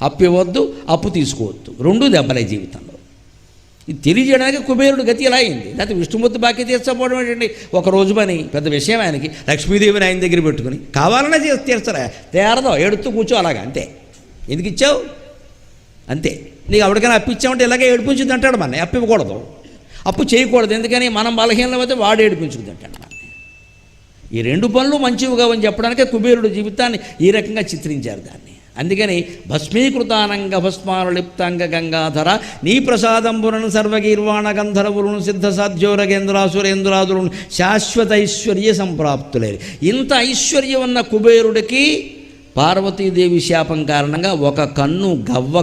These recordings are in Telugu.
అప్పు ఇవ్వద్దు, అప్పు తీసుకోవద్దు, రెండూ దెబ్బలే జీవితంలో. ఇది తెలియజేయడానికి కుబేరుడు గతి ఇలా అయింది. లేకపోతే విష్ణుమూర్తి బాకీ తీర్చకపోవడం ఏంటండి, ఒక రోజు పని పెద్ద విషయం. ఆయనకి లక్ష్మీదేవిని ఆయన దగ్గర పెట్టుకుని కావాలన్నా తీర్చరా, తేరదో ఏడుతూ కూర్చో అలాగా, అంతే. ఎందుకు ఇచ్చావు అంతే. నీకు ఎవరికైనా అప్పు ఇచ్చామంటే ఇలాగే ఏడిపించుద్ది అంటాడు. మన అప్పు ఇవ్వకూడదు, అప్పు చేయకూడదు. ఎందుకని మనం బలహీనత అయితే వాడు ఏడిపించుకుంది అంటాడు. మన ఈ రెండు పనులు మంచివి కావని చెప్పడానికే కుబేరుడు జీవితాన్ని ఈ రకంగా చిత్రించారు దాన్ని. అందుకని భస్మీకృతానంగ భస్మానులిప్తాంగ గంగాధర నీ ప్రసాదంబురను సర్వగీర్వాణ గంధర్వులను సిద్ధ సాధ్యోరగేంద్రాసురేంద్రాదులను శాశ్వత ఐశ్వర్య సంప్రాప్తులేరు. ఇంత ఐశ్వర్యం ఉన్న కుబేరుడికి పార్వతీదేవి శాపం కారణంగా ఒక కన్ను గవ్వ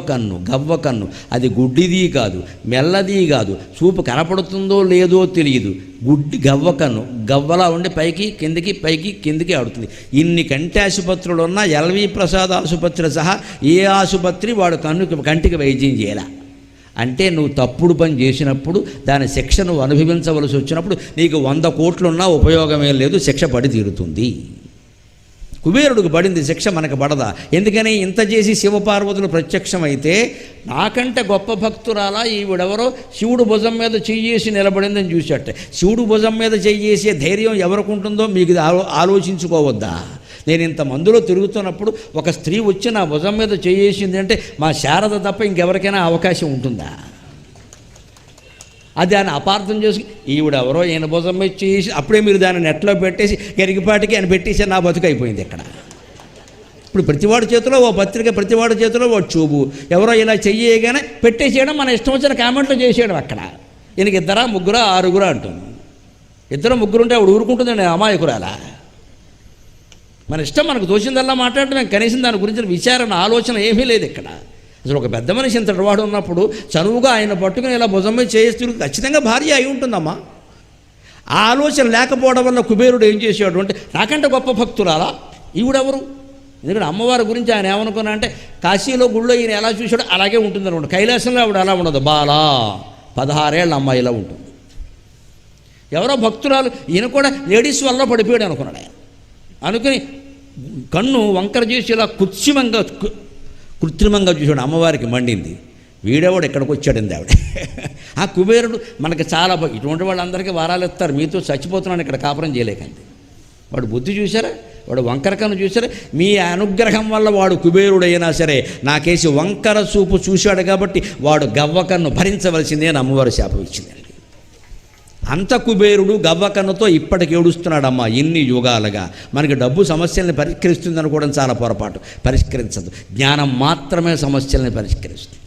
కన్ను, అది గుడ్డిది కాదు, మెల్లది కాదు, చూపు కనపడుతుందో లేదో తెలియదు, గవ్వ కన్ను, గవ్వలా ఉండి పైకి కిందికి ఆడుతుంది. ఇన్ని కంటి ఆసుపత్రులు ఉన్న ఎల్వి ప్రసాద్ ఆసుపత్రి సహా ఏ ఆసుపత్రి వాడు కంటికి వైద్యం చేయాల. అంటే నువ్వు తప్పుడు పని చేసినప్పుడు దాని శిక్ష నువ్వు అనుభవించవలసి వచ్చినప్పుడు నీకు 100 కోట్లున్నా ఉపయోగమే లేదు, శిక్ష పడి తీరుతుంది. కుబేరుడికి పడింది శిక్ష, మనకు పడదా? ఎందుకని ఇంత చేసి శివపార్వతులు ప్రత్యక్షమైతే నాకంటే గొప్ప భక్తురాలా ఈవిడెవరో శివుడు భుజం మీద చెయ్యేసి నిలబడిందని చూసేట. శివుడు భుజం మీద చెయ్యేసే ధైర్యం ఎవరికి ఉంటుందో మీకు ఆలోచించుకోవద్దా? నేను ఇంత మందులో తిరుగుతున్నప్పుడు ఒక స్త్రీ వచ్చి నా భుజం మీద చెయ్యేసింది అంటే మా శారద తప్ప ఇంకెవరికైనా అవకాశం ఉంటుందా? అది దాన్ని అపార్థం చేసి ఈవిడెవరో ఈయన భుజం మీద చేసి అప్పుడే మీరు దాన్ని నెట్లో పెట్టేసి గరిగిపాటికి ఆయన పెట్టేసి నా బతుకు అయిపోయింది ఇక్కడ. ఇప్పుడు ప్రతివాడి చేతిలో ఓ పత్రిక, ప్రతివాడి చేతిలో ఓ చూబు, ఎవరో ఇలా చెయ్యగానే పెట్టేసేయడం, మన ఇష్టం వచ్చిన కామెంట్లు చేసేయడం. అక్కడ ఈయనకి 2, 3, 6 అంటుంది. 2, 3 ఉంటే ఆవిడ ఊరుకుంటుందండి, అమాయకురాలా? మన ఇష్టం, మనకు తోచిందల్లా మాట్లాడటం, కనీసం దాని గురించి విచారణ ఆలోచన ఏమీ లేదు ఇక్కడ. అసలు ఒక పెద్ద మనిషి ఇంతటి వాడు ఉన్నప్పుడు చనువుగా ఆయన పట్టుకుని ఇలా భుజం మీద చేస్తూ ఖచ్చితంగా భార్య అయి ఉంటుందమ్మా. ఆ ఆలోచన లేకపోవడం వల్ల కుబేరుడు ఏం చేసేవాడు అంటే నాకంటే గొప్ప భక్తురాలా ఈవిడెవరు? ఎందుకంటే అమ్మవారి గురించి ఆయన ఏమనుకున్నా అంటే కాశీలో గుళ్ళో ఈయన ఎలా చూశాడో అలాగే ఉంటుంది అనుకోండి. కైలాసంలో ఆవిడ అలా ఉండదు, బాలా 16 ఏళ్ళ అమ్మాయిలా ఉంటుంది. ఎవరో భక్తురాలు, ఈయన కూడా లేడీస్ వల్ల పడిపోయాడు అనుకున్నాడు ఆయన. అనుకుని కన్ను వంకర చేసి ఇలా కృత్రిమంగా చూసాడు. అమ్మవారికి మండింది, వీడేవాడు ఎక్కడికి వచ్చాడంది ఆవిడ. ఆ కుబేరుడు మనకి చాలా ఇటువంటి వాళ్ళందరికీ వరాలు ఇస్తారు, మీతో చచ్చిపోతున్నాను ఇక్కడ కాపురం చేయలేకండి. వాడు బుద్ధి చూసారా, వాడు వంకరకన్ను చూసారా? మీ అనుగ్రహం వల్ల వాడు కుబేరుడైనా సరే నాకేసి వంకర చూపు చూశాడు కాబట్టి వాడు గవ్వకన్ను భరించవలసిందే అని అమ్మవారు శాపం ఇచ్చిందండి. అంత కుబేరుడు గవ్వకన్నుతో ఇప్పటికి ఏడుస్తున్నాడమ్మా ఇన్ని యుగాలుగా. మనకి డబ్బు సమస్యల్ని పరిష్కరిస్తుంది అనుకోవడం చాలా పొరపాటు. పరిష్కరించదు, జ్ఞానం మాత్రమే సమస్యల్ని పరిష్కరిస్తుంది.